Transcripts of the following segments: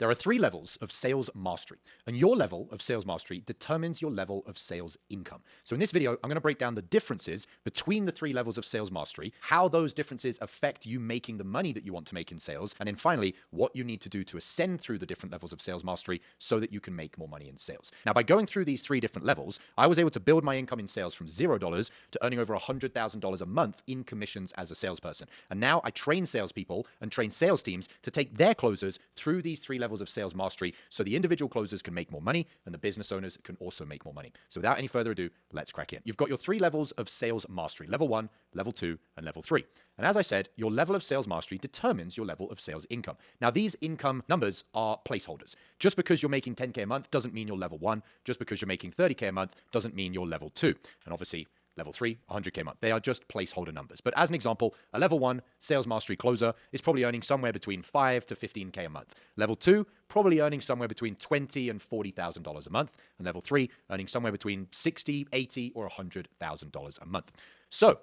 There are 3 levels of sales mastery, and your level of sales mastery determines your level of sales income. So in this video, I'm going to break down the differences between the 3 levels of sales mastery, how those differences affect you making the money that you want to make in sales, and then finally, what you need to do to ascend through the different levels of sales mastery so that you can make more money in sales. Now, by going through these 3 different levels, I was able to build my income in sales from $0 to earning over $100,000 a month in commissions as a salesperson. And now I train salespeople and train sales teams to take their closers through these 3 levels of sales mastery so the individual closers can make more money and the business owners can also make more money. So without any further ado, let's crack in. You've got your 3 levels of sales mastery: level 1, level 2, and level 3. And as I said, your level of sales mastery determines your level of sales income. Now, these income numbers are placeholders. Just because you're making 10K a month doesn't mean you're level 1. Just because you're making 30K a month doesn't mean you're level 2. And obviously, level 3, 100K a month. They are just placeholder numbers. But as an example, a level 1 sales mastery closer is probably earning somewhere between 5 to 15K a month. Level 2, probably earning somewhere between $20,000 and $40,000 a month. And level 3, earning somewhere between $60,000, $80,000, or $100,000 a month. So,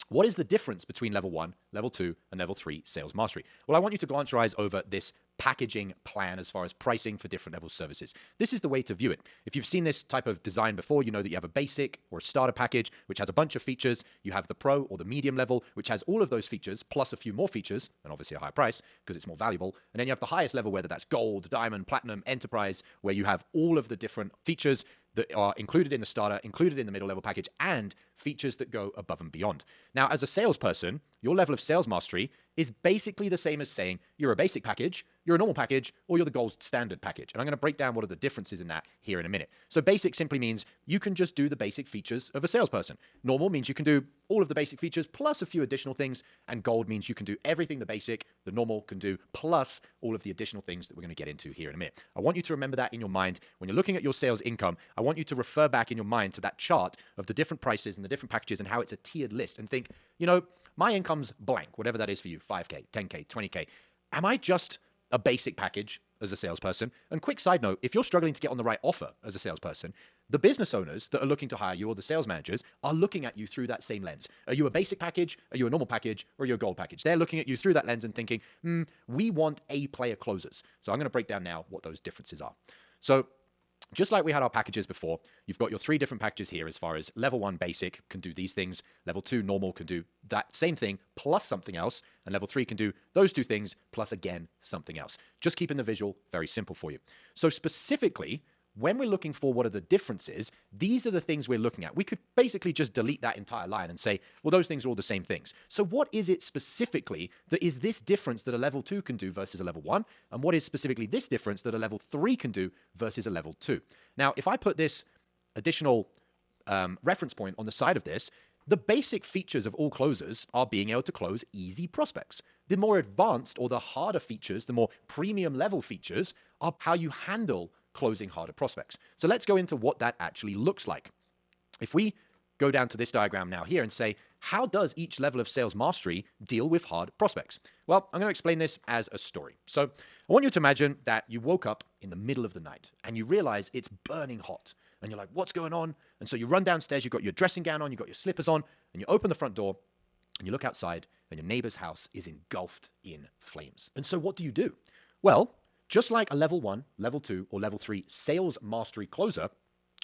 what is the difference between level 1, level 2, and level 3 sales mastery? Well, I want you to glance your eyes over this packaging plan as far as pricing for different level services. This is the way to view it. If you've seen this type of design before, you know that you have a basic or a starter package, which has a bunch of features. You have the pro or the medium level, which has all of those features, plus a few more features, and obviously a higher price because it's more valuable. And then you have the highest level, whether that's gold, diamond, platinum, enterprise, where you have all of the different features that are included in the starter, included in the middle level package, and features that go above and beyond. Now, as a salesperson, your level of sales mastery is basically the same as saying you're a basic package, you're a normal package, or you're the gold standard package. And I'm going to break down what are the differences in that here in a minute. So basic simply means you can just do the basic features of a salesperson. Normal means you can do all of the basic features plus a few additional things. And gold means you can do everything the basic, the normal can do, plus all of the additional things that we're going to get into here in a minute. I want you to remember that in your mind. When you're looking at your sales income, I want you to refer back in your mind to that chart of the different prices and the different packages and how it's a tiered list and think, you know, my income's blank, whatever that is for you, 5K, 10K, 20K. Am I just a basic package as a salesperson? And quick side note, if you're struggling to get on the right offer as a salesperson, the business owners that are looking to hire you or the sales managers are looking at you through that same lens. Are you a basic package? Are you a normal package? Or are you a gold package? They're looking at you through that lens and thinking, we want A-player closers. So I'm going to break down now what those differences are. So just like we had our packages before, you've got your 3 different packages here as far as level 1 basic can do these things, level 2 normal can do that same thing plus something else, and level 3 can do those 2 things plus again something else. Just keeping the visual very simple for you. So specifically, when we're looking for what are the differences, these are the things we're looking at. We could basically just delete that entire line and say, well, those things are all the same things. So what is it specifically that is this difference that a level 2 can do versus a level 1? And what is specifically this difference that a level 3 can do versus a level 2? Now, if I put this additional reference point on the side of this, the basic features of all closers are being able to close easy prospects. The more advanced or the harder features, the more premium level features are how you handle closing harder prospects. So let's go into what that actually looks like. If we go down to this diagram now here and say, how does each level of sales mastery deal with hard prospects? Well, I'm going to explain this as a story. So I want you to imagine that you woke up in the middle of the night and you realize it's burning hot and you're like, what's going on? And so you run downstairs, you've got your dressing gown on, you've got your slippers on, and you open the front door and you look outside and your neighbor's house is engulfed in flames. And so what do you do? Well, just like a level 1, level 2, or level 3 sales mastery closer,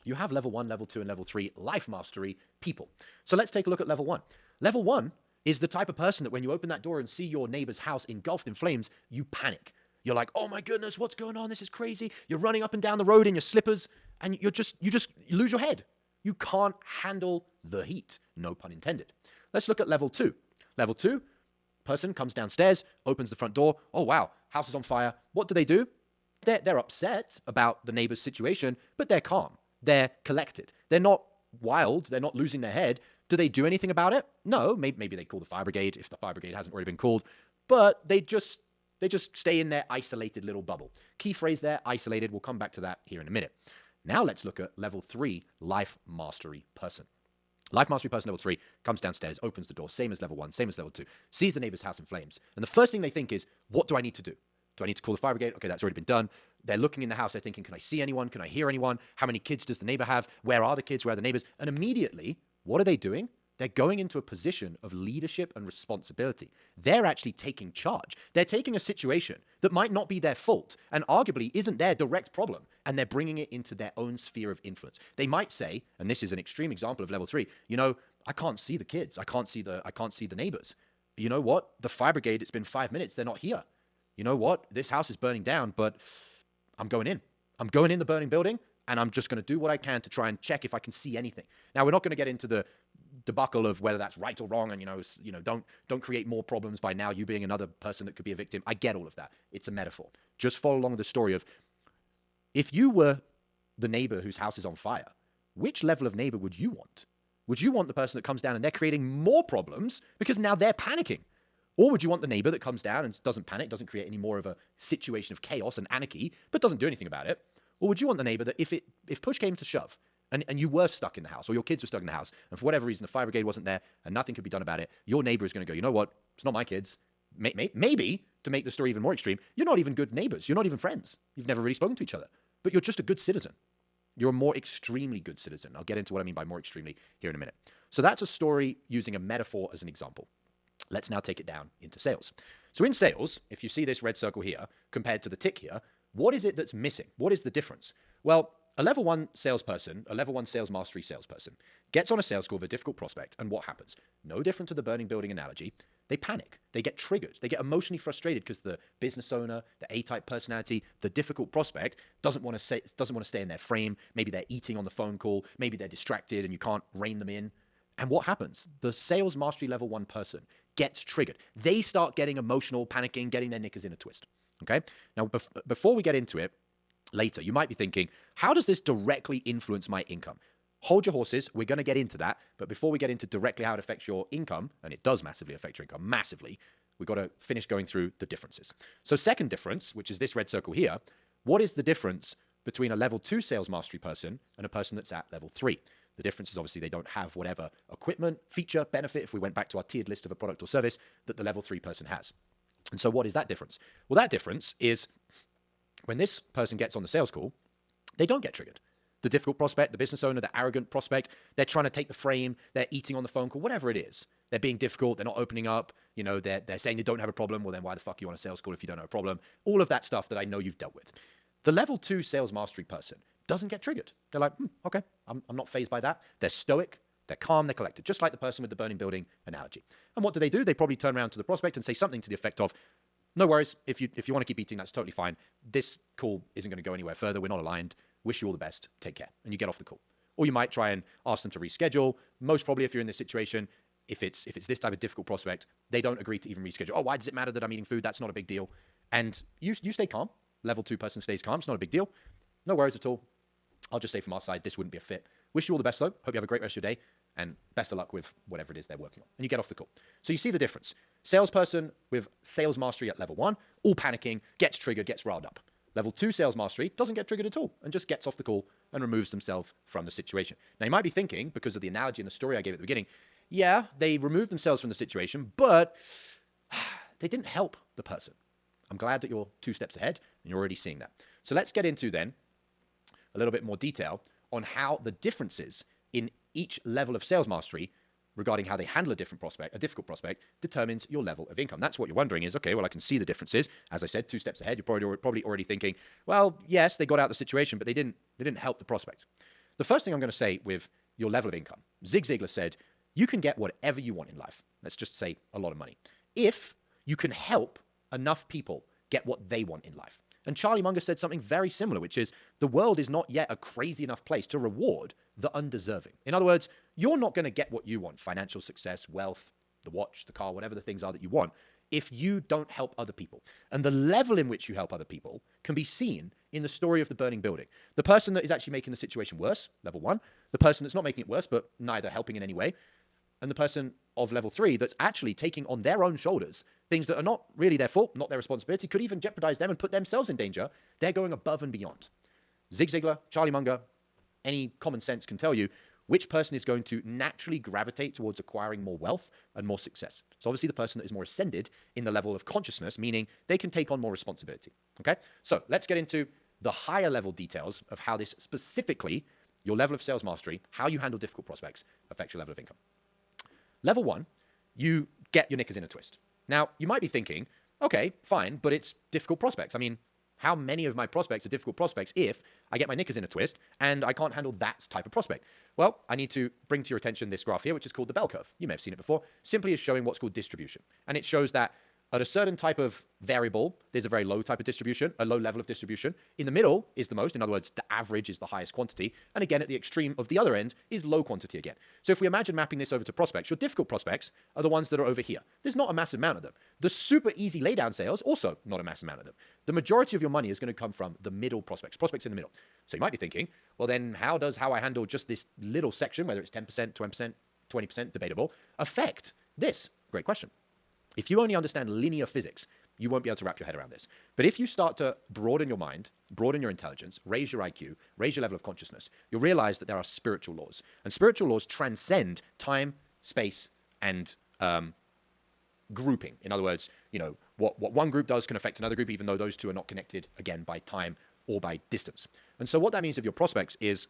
you have level 1, level 2, and level 3 life mastery people. So let's take a look at level 1. Level 1 is the type of person that when you open that door and see your neighbor's house engulfed in flames, you panic. You're like, oh my goodness, what's going on? This is crazy. You're running up and down the road in your slippers and you lose your head. You can't handle the heat, no pun intended. Let's look at level 2. Level 2, person comes downstairs, opens the front door. Oh, wow, house is on fire. What do? They're upset about the neighbor's situation, but they're calm. They're collected. They're not wild. They're not losing their head. Do they do anything about it? No. Maybe they call the fire brigade if the fire brigade hasn't already been called, but they just stay in their isolated little bubble. Key phrase there, isolated. We'll come back to that here in a minute. Now let's look at level 3, life mastery person. Life mastery person level 3 comes downstairs, opens the door, same as level 1, same as level 2, sees the neighbor's house in flames. And the first thing they think is, what do I need to do? Do I need to call the fire brigade? Okay, that's already been done. They're looking in the house. They're thinking, can I see anyone? Can I hear anyone? How many kids does the neighbor have? Where are the kids? Where are the neighbors? And immediately, what are they doing? They're going into a position of leadership and responsibility. They're actually taking charge. They're taking a situation that might not be their fault and arguably isn't their direct problem, and they're bringing it into their own sphere of influence. They might say, and this is an extreme example of level 3, I can't see the kids. I can't see the neighbors. You know what? The fire brigade, it's been 5 minutes. They're not here. You know what? This house is burning down, but I'm going in. I'm going in the burning building, and I'm just going to do what I can to try and check if I can see anything. Now, we're not going to get into the debacle of whether that's right or wrong, and don't create more problems by now you being another person that could be a victim. I get all of that. It's a metaphor. Just follow along the story of, if you were the neighbor whose house is on fire, which level of neighbor would you want? Would you want the person that comes down and they're creating more problems because now they're panicking? Or would you want the neighbor that comes down and doesn't panic, doesn't create any more of a situation of chaos and anarchy, but doesn't do anything about it? Or would you want the neighbor that if push came to shove and you were stuck in the house, or your kids were stuck in the house, and for whatever reason the fire brigade wasn't there and nothing could be done about it, your neighbor is going to go, you know what, it's not my kids. Maybe, to make the story even more extreme, you're not even good neighbors. You're not even friends. You've never really spoken to each other. But you're just a good citizen. You're a more extremely good citizen. I'll get into what I mean by more extremely here in a minute. So that's a story using a metaphor as an example. Let's now take it down into sales. So in sales, if you see this red circle here compared to the tick here, what is it that's missing? What is the difference? Well, a level 1 salesperson, a level 1 sales mastery salesperson, gets on a sales call with a difficult prospect, and what happens? No different to the burning building analogy. They panic. They get triggered. They get emotionally frustrated because the business owner, the A-type personality, the difficult prospect doesn't want to stay in their frame. Maybe they're eating on the phone call. Maybe they're distracted and you can't rein them in. And what happens? The sales mastery level 1 person gets triggered. They start getting emotional, panicking, getting their knickers in a twist. Okay? Now, before we get into it later, you might be thinking, how does this directly influence my income? Hold your horses. We're going to get into that. But before we get into directly how it affects your income, and it does massively affect your income, massively, we've got to finish going through the differences. So second difference, which is this red circle here, what is the difference between a level 2 sales mastery person and a person that's at level 3? The difference is obviously they don't have whatever equipment, feature, benefit, if we went back to our tiered list of a product or service, that the level 3 person has. And so what is that difference? Well, that difference is when this person gets on the sales call, they don't get triggered. The difficult prospect, the business owner, the arrogant prospect, they're trying to take the frame, they're eating on the phone call, whatever it is. They're being difficult, they're not opening up, they're saying they don't have a problem. Well, then why the fuck are you on a sales call if you don't have a problem? All of that stuff that I know you've dealt with. The level 2 sales mastery person doesn't get triggered. They're like, okay, I'm not fazed by that. They're stoic, they're calm, they're collected, just like the person with the burning building analogy. And what do? They probably turn around to the prospect and say something to the effect of, no worries, if you want to keep eating, that's totally fine. This call isn't going to go anywhere further. We're not aligned. Wish you all the best. Take care. And you get off the call. Or you might try and ask them to reschedule. Most probably if you're in this situation, if it's this type of difficult prospect, they don't agree to even reschedule. Oh, why does it matter that I'm eating food? That's not a big deal. And you stay calm. Level 2 person stays calm. It's not a big deal. No worries at all. I'll just say from our side, this wouldn't be a fit. Wish you all the best though. Hope you have a great rest of your day. And best of luck with whatever it is they're working on. And you get off the call. So you see the difference. Salesperson with sales mastery at level 1, all panicking, gets triggered, gets riled up. Level 2 sales mastery doesn't get triggered at all and just gets off the call and removes themselves from the situation. Now you might be thinking, because of the analogy and the story I gave at the beginning, yeah, they removed themselves from the situation, but they didn't help the person. I'm glad that you're 2 steps ahead and you're already seeing that. So let's get into then a little bit more detail on how the differences in each level of sales mastery regarding how they handle a difficult prospect, determines your level of income. That's what you're wondering is, okay, well, I can see the differences. As I said, 2 steps ahead, you're probably already thinking, well, yes, they got out of the situation, but they didn't help the prospect. The first thing I'm going to say with your level of income, Zig Ziglar said, you can get whatever you want in life. Let's just say a lot of money. If you can help enough people get what they want in life. And Charlie Munger said something very similar, which is the world is not yet a crazy enough place to reward the undeserving. In other words, you're not going to get what you want, financial success, wealth, the watch, the car, whatever the things are that you want, if you don't help other people. And the level in which you help other people can be seen in the story of the burning building. The person that is actually making the situation worse, level 1, the person that's not making it worse, but neither helping in any way, and the person of level 3 that's actually taking on their own shoulders things that are not really their fault, not their responsibility, could even jeopardize them and put themselves in danger. They're going above and beyond. Zig Ziglar, Charlie Munger, any common sense can tell you which person is going to naturally gravitate towards acquiring more wealth and more success. So obviously the person that is more ascended in the level of consciousness, meaning they can take on more responsibility. Okay? So let's get into the higher level details of how this specifically, your level of sales mastery, how you handle difficult prospects, affects your level of income. Level 1, you get your knickers in a twist. Now, you might be thinking, okay, fine, but it's difficult prospects. I mean, how many of my prospects are difficult prospects if I get my knickers in a twist and I can't handle that type of prospect? Well, I need to bring to your attention this graph here, which is called the bell curve. You may have seen it before. Simply is showing what's called distribution. And it shows that at a certain type of variable, there's a very low type of distribution, a low level of distribution. In the middle is the most. In other words, the average is the highest quantity. And again, at the extreme of the other end is low quantity again. So if we imagine mapping this over to prospects, your difficult prospects are the ones that are over here. There's not a massive amount of them. The super easy laydown sales, also not a massive amount of them. The majority of your money is going to come from the middle prospects in the middle. So you might be thinking, well, then how I handle just this little section, whether it's 10%, 20%, 20%, debatable, affect this? Great question. If you only understand linear physics, you won't be able to wrap your head around this. But if you start to broaden your mind, broaden your intelligence, raise your IQ, raise your level of consciousness, you'll realize that there are spiritual laws. And spiritual laws transcend time, space, and grouping. In other words, what one group does can affect another group, even though those two are not connected, again, by time or by distance. And so what that means of your prospects is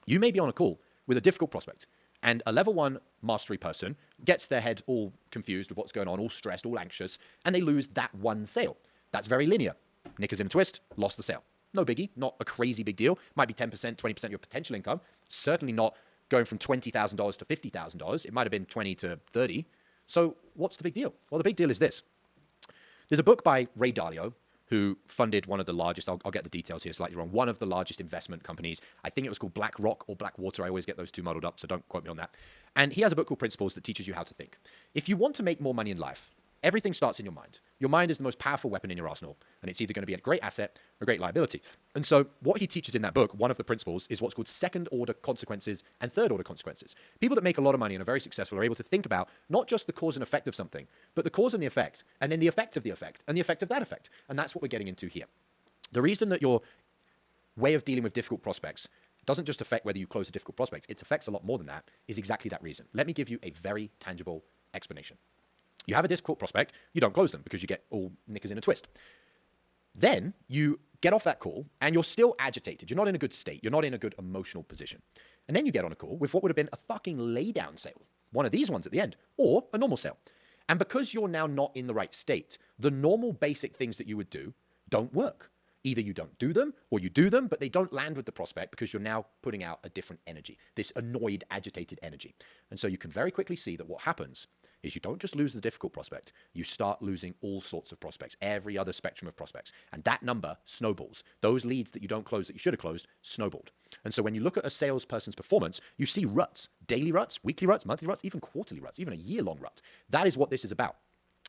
you may be on a call with a difficult prospect. And a level 1 mastery person gets their head all confused with what's going on, all stressed, all anxious, and they lose that one sale. That's very linear. Knickers in a twist, lost the sale. No biggie, not a crazy big deal. Might be 10%, 20% of your potential income. Certainly not going from $20,000 to $50,000. It might have been 20 to 30. So what's the big deal? Well, the big deal is this. There's a book by Ray Dalio, who funded one of the largest, I'll get the details here slightly wrong, one of the largest investment companies. I think it was called BlackRock or Blackwater. I always get those two muddled up, so don't quote me on that. And he has a book called Principles that teaches you how to think. If you want to make more money in life, everything starts in your mind. Your mind is the most powerful weapon in your arsenal, and it's either going to be a great asset or a great liability. And so what he teaches in that book, one of the principles, is what's called second-order consequences and third-order consequences. People that make a lot of money and are very successful are able to think about not just the cause and effect of something, but the cause and the effect, and then the effect of the effect, and the effect of that effect. And that's what we're getting into here. The reason that your way of dealing with difficult prospects doesn't just affect whether you close a difficult prospect, it affects a lot more than that, is exactly that reason. Let me give you a very tangible explanation. You have a difficult prospect, you don't close them because you get all knickers in a twist. Then you get off that call and you're still agitated. You're not in a good state. You're not in a good emotional position. And then you get on a call with what would have been a fucking laydown sale, one of these ones at the end, or a normal sale. And because you're now not in the right state, the normal basic things that you would do don't work. Either you don't do them or you do them, but they don't land with the prospect because you're now putting out a different energy, this annoyed, agitated energy. And so you can very quickly see that what happens is you don't just lose the difficult prospect, you start losing all sorts of prospects, every other spectrum of prospects. And that number snowballs. Those leads that you don't close that you should have closed, snowballed. And so when you look at a salesperson's performance, you see ruts, daily ruts, weekly ruts, monthly ruts, even quarterly ruts, even a year-long rut. That is what this is about.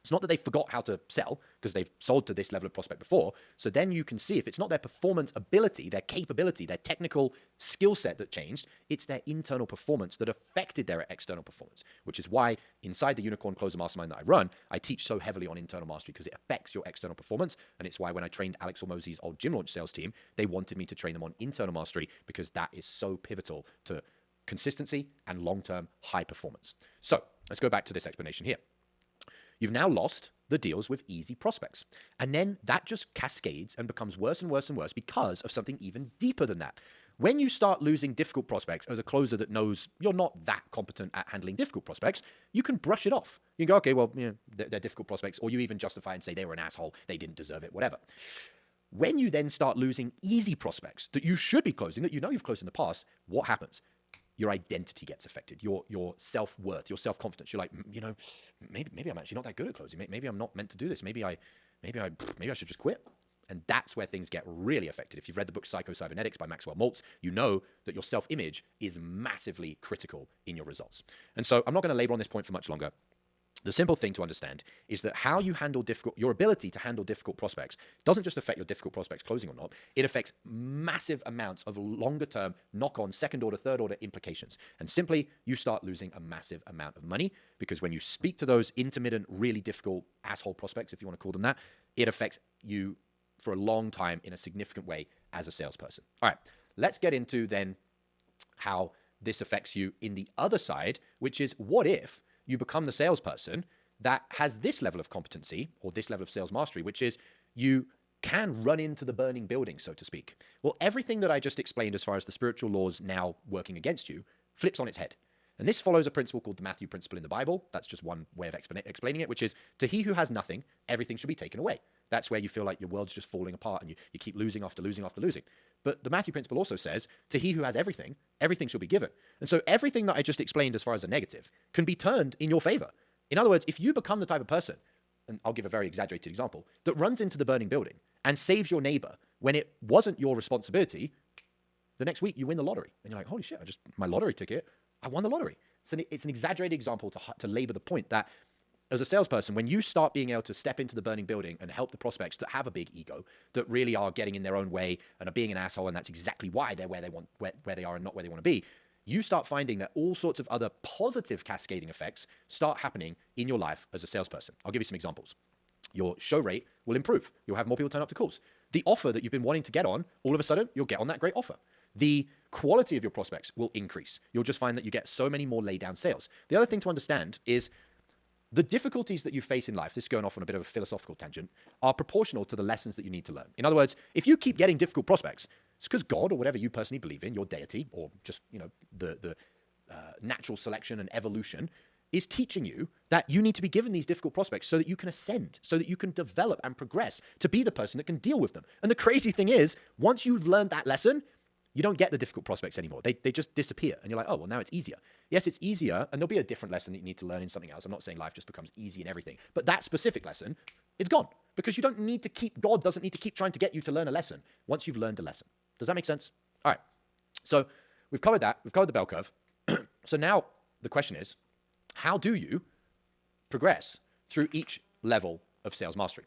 It's not that they forgot how to sell because they've sold to this level of prospect before. So then you can see if it's not their performance ability, their capability, their technical skill set that changed, it's their internal performance that affected their external performance, which is why inside the Unicorn Closer Mastermind that I run, I teach so heavily on internal mastery because it affects your external performance. And it's why when I trained Alex Hormozi's old gym launch sales team, they wanted me to train them on internal mastery because that is so pivotal to consistency and long-term high performance. So let's go back to this explanation here. You've now lost the deals with easy prospects. And then that just cascades and becomes worse and worse and worse because of something even deeper than that. When you start losing difficult prospects as a closer that knows you're not that competent at handling difficult prospects, you can brush it off. You can go, okay, well, they're difficult prospects, or you even justify and say they were an asshole, they didn't deserve it, whatever. When you then start losing easy prospects that you should be closing, that you know you've closed in the past, what happens? Your identity gets affected, your self-worth, your self-confidence. You're like, maybe I'm actually not that good at closing. Maybe I'm not meant to do this. Maybe I should just quit. And that's where things get really affected. If you've read the book Psycho-Cybernetics by Maxwell Maltz, you know that your self-image is massively critical in your results. And so I'm not going to labor on this point for much longer. The simple thing to understand is that how you handle your ability to handle difficult prospects doesn't just affect your difficult prospects closing or not, it affects massive amounts of longer term knock-on second order, third order implications. And simply, you start losing a massive amount of money because when you speak to those intermittent, really difficult asshole prospects, if you want to call them that, it affects you for a long time in a significant way as a salesperson. All right, let's get into then how this affects you in the other side, which is what if you become the salesperson that has this level of competency or this level of sales mastery, which is you can run into the burning building, so to speak. Well, everything that I just explained as far as the spiritual laws now working against you flips on its head. And this follows a principle called the Matthew principle in the Bible. That's just one way of explaining it, which is to he who has nothing, everything should be taken away. That's where you feel like your world's just falling apart and you keep losing after losing after losing. But the Matthew principle also says to he who has everything, everything shall be given. And so everything that I just explained as far as a negative can be turned in your favor. In other words, if you become the type of person, and I'll give a very exaggerated example, that runs into the burning building and saves your neighbor when it wasn't your responsibility, the next week you win the lottery. And you're like, holy shit, my lottery ticket, I won the lottery. So it's an exaggerated example to labor the point that as a salesperson, when you start being able to step into the burning building and help the prospects that have a big ego, that really are getting in their own way and are being an asshole, and that's exactly why they're where they are and not where they want to be, you start finding that all sorts of other positive cascading effects start happening in your life as a salesperson. I'll give you some examples. Your show rate will improve. You'll have more people turn up to calls. The offer that you've been wanting to get on, all of a sudden, you'll get on that great offer. The quality of your prospects will increase. You'll just find that you get so many more laid down sales. The other thing to understand is the difficulties that you face in life, this is going off on a bit of a philosophical tangent, are proportional to the lessons that you need to learn. In other words, if you keep getting difficult prospects, it's because God or whatever you personally believe in, your deity, or just, the natural selection and evolution is teaching you that you need to be given these difficult prospects so that you can ascend, so that you can develop and progress to be the person that can deal with them. And the crazy thing is, once you've learned that lesson, you don't get the difficult prospects anymore. They just disappear. And you're like, oh, well, now it's easier. Yes, it's easier, and there'll be a different lesson that you need to learn in something else. I'm not saying life just becomes easy in everything, but that specific lesson, it's gone. Because you don't need to God doesn't need to keep trying to get you to learn a lesson once you've learned a lesson. Does that make sense? All right. So we've covered that. We've covered the bell curve. So now the question is, how do you progress through each level of sales mastery?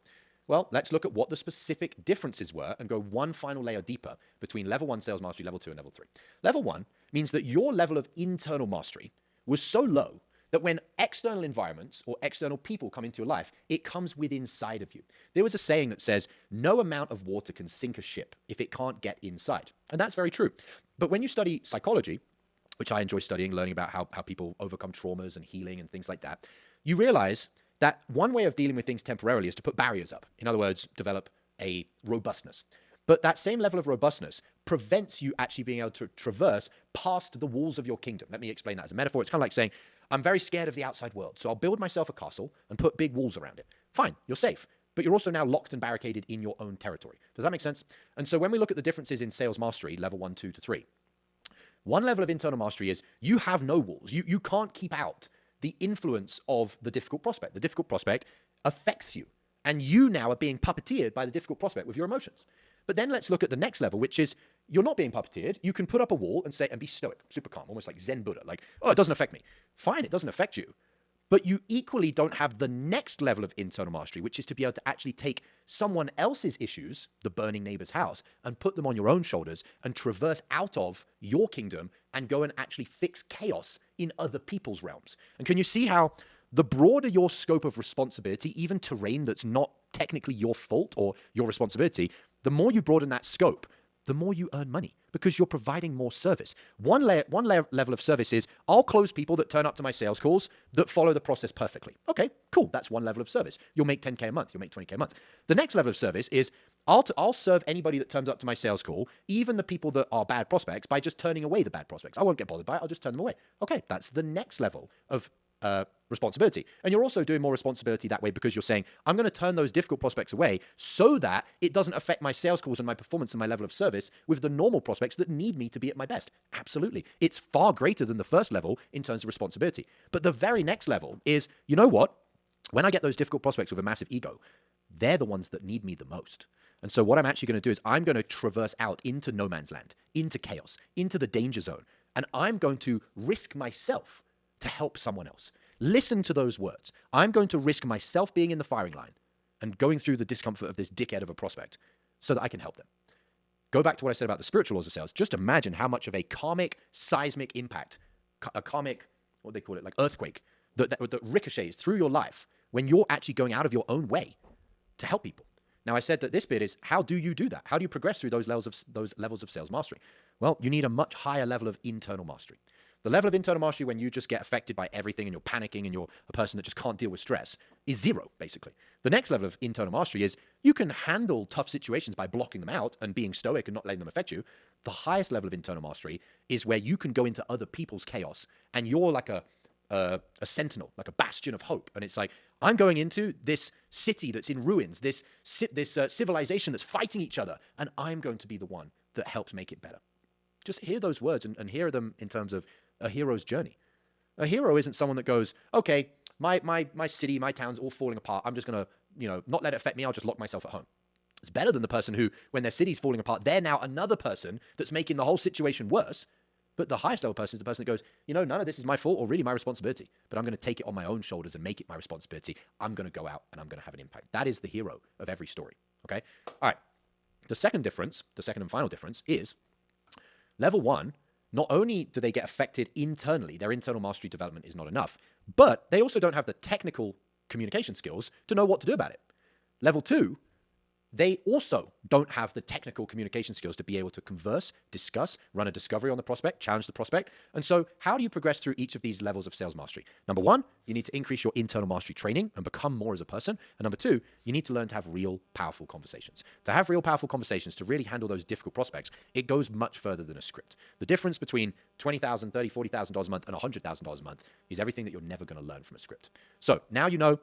Well, let's look at what the specific differences were and go one final layer deeper between level 1 sales mastery, level 2, and level 3. Level 1 means that your level of internal mastery was so low that when external environments or external people come into your life, it comes within inside of you. There was a saying that says, no amount of water can sink a ship if it can't get inside. And that's very true. But when you study psychology, which I enjoy studying, learning about how people overcome traumas and healing and things like that, you realize that one way of dealing with things temporarily is to put barriers up. In other words, develop a robustness. But that same level of robustness prevents you actually being able to traverse past the walls of your kingdom. Let me explain that as a metaphor. It's kind of like saying, I'm very scared of the outside world, so I'll build myself a castle and put big walls around it. Fine, you're safe. But you're also now locked and barricaded in your own territory. Does that make sense? And so when we look at the differences in sales mastery, level 1, 2 to 3, one level of internal mastery is you have no walls. You can't keep out the influence of the difficult prospect. The difficult prospect affects you, and you now are being puppeteered by the difficult prospect with your emotions. But then let's look at the next level, which is you're not being puppeteered. You can put up a wall and be stoic, super calm, almost like Zen Buddha. Like, oh, it doesn't affect me. Fine, it doesn't affect you. But you equally don't have the next level of internal mastery, which is to be able to actually take someone else's issues, the burning neighbor's house, and put them on your own shoulders and traverse out of your kingdom and go and actually fix chaos in other people's realms. And can you see how the broader your scope of responsibility, even terrain that's not technically your fault or your responsibility, the more you broaden that scope, the more you earn money because you're providing more service. One level of service is I'll close people that turn up to my sales calls that follow the process perfectly. Okay, cool. That's one level of service. You'll make 10K a month. You'll make 20K a month. The next level of service is I'll serve anybody that turns up to my sales call, even the people that are bad prospects, by just turning away the bad prospects. I won't get bothered by it. I'll just turn them away. Okay, that's the next level of responsibility. And you're also doing more responsibility that way because you're saying, I'm going to turn those difficult prospects away so that it doesn't affect my sales calls and my performance and my level of service with the normal prospects that need me to be at my best. Absolutely. It's far greater than the first level in terms of responsibility. But the very next level is, you know what? When I get those difficult prospects with a massive ego, they're the ones that need me the most. And so what I'm actually going to do is I'm going to traverse out into no man's land, into chaos, into the danger zone. And I'm going to risk myself to help someone else. Listen to those words. I'm going to risk myself being in the firing line and going through the discomfort of this dickhead of a prospect so that I can help them. Go back to what I said about the spiritual laws of sales. Just imagine how much of a karmic, seismic impact, a karmic, what they call it, like earthquake, that ricochets through your life when you're actually going out of your own way to help people. Now, I said that this bit is, how do you do that? How do you progress through those levels of sales mastery? Well, you need a much higher level of internal mastery. The level of internal mastery when you just get affected by everything and you're panicking and you're a person that just can't deal with stress is 0, basically. The next level of internal mastery is you can handle tough situations by blocking them out and being stoic and not letting them affect you. The highest level of internal mastery is where you can go into other people's chaos and you're like a sentinel, like a bastion of hope. And it's like, I'm going into this city that's in ruins, this civilization that's fighting each other, and I'm going to be the one that helps make it better. Just hear those words and hear them in terms of a hero's journey. A hero isn't someone that goes, okay, my city, my town's all falling apart. I'm just going to, not let it affect me. I'll just lock myself at home. It's better than the person who, when their city's falling apart, they're now another person that's making the whole situation worse. But the highest level person is the person that goes, none of this is my fault or really my responsibility, but I'm going to take it on my own shoulders and make it my responsibility. I'm going to go out and I'm going to have an impact. That is the hero of every story. Okay. All right. The second and final difference is level 1. Not only do they get affected internally, their internal mastery development is not enough, but they also don't have the technical communication skills to know what to do about it. Level 2, they also don't have the technical communication skills to be able to converse, discuss, run a discovery on the prospect, challenge the prospect. And so how do you progress through each of these levels of sales mastery? Number 1, you need to increase your internal mastery training and become more as a person. And number 2, you need to learn to have real, powerful conversations. To have real, powerful conversations, to really handle those difficult prospects, it goes much further than a script. The difference between $20,000, $30,000, $40,000 a month and $100,000 a month is everything that you're never going to learn from a script. So now you know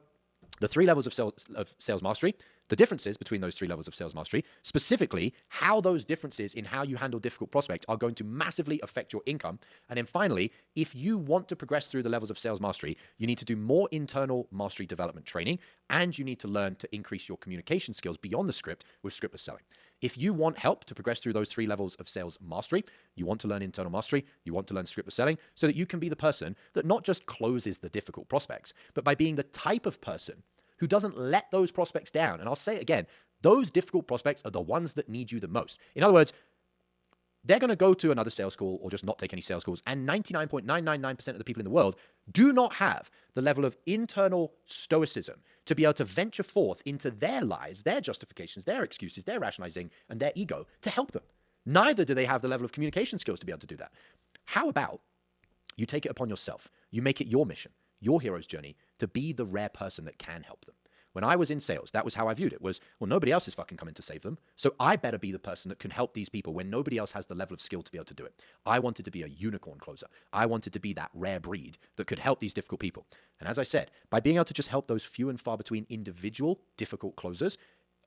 the 3 levels of sales mastery, the differences between those 3 levels of sales mastery, specifically how those differences in how you handle difficult prospects are going to massively affect your income. And then finally, if you want to progress through the levels of sales mastery, you need to do more internal mastery development training, and you need to learn to increase your communication skills beyond the script with scriptless selling. If you want help to progress through those 3 levels of sales mastery, you want to learn internal mastery, you want to learn scriptless selling, so that you can be the person that not just closes the difficult prospects, but by being the type of person who doesn't let those prospects down. And I'll say it again, those difficult prospects are the ones that need you the most. In other words, they're going to go to another sales call or just not take any sales calls. And 99.999% of the people in the world do not have the level of internal stoicism to be able to venture forth into their lies, their justifications, their excuses, their rationalizing, and their ego to help them. Neither do they have the level of communication skills to be able to do that. How about you take it upon yourself? You make it your mission, your hero's journey, to be the rare person that can help them. When I was in sales, that was how I viewed it, was, well, nobody else is fucking coming to save them, so I better be the person that can help these people when nobody else has the level of skill to be able to do it. I wanted to be a unicorn closer. I wanted to be that rare breed that could help these difficult people. And as I said, by being able to just help those few and far between individual difficult closers,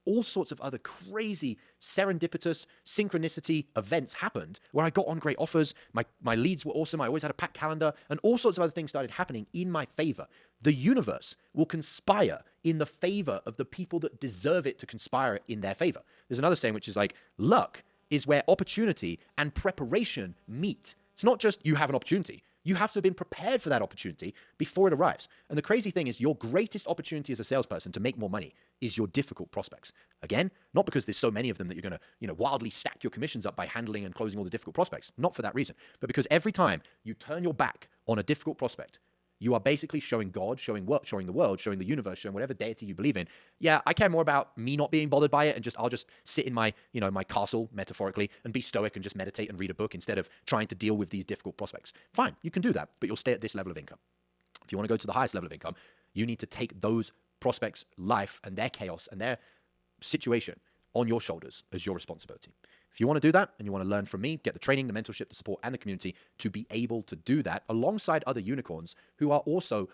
all sorts of other crazy serendipitous synchronicity events happened where I got on great offers. My leads were awesome. I always had a packed calendar, and all sorts of other things started happening in my favor. The universe will conspire in the favor of the people that deserve it to conspire in their favor. There's another saying, which is like, luck is where opportunity and preparation meet. It's not just you have an opportunity. You have to have been prepared for that opportunity before it arrives. And the crazy thing is, your greatest opportunity as a salesperson to make more money is your difficult prospects. Again, not because there's so many of them that you're going to, wildly stack your commissions up by handling and closing all the difficult prospects. Not for that reason, but because every time you turn your back on a difficult prospect, you are basically showing God, showing the world, showing the universe, showing whatever deity you believe in. Yeah, I care more about me not being bothered by it, and I'll just sit in my, my castle, metaphorically, and be stoic and just meditate and read a book instead of trying to deal with these difficult prospects. Fine, you can do that, but you'll stay at this level of income. If you want to go to the highest level of income, you need to take those prospects' life and their chaos and their situation on your shoulders as your responsibility. If you want to do that and you want to learn from me, get the training, the mentorship, the support, and the community to be able to do that alongside other unicorns who are also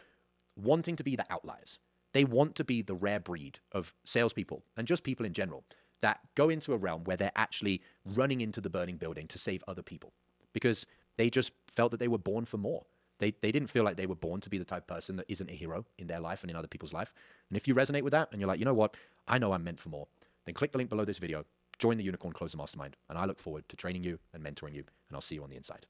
wanting to be the outliers. They want to be the rare breed of salespeople and just people in general that go into a realm where they're actually running into the burning building to save other people because they just felt that they were born for more. They didn't feel like they were born to be the type of person that isn't a hero in their life and in other people's life. And if you resonate with that and you're like, you know what, I know I'm meant for more, then click the link below this video. Join the Unicorn Closer Mastermind, and I look forward to training you and mentoring you, and I'll see you on the inside.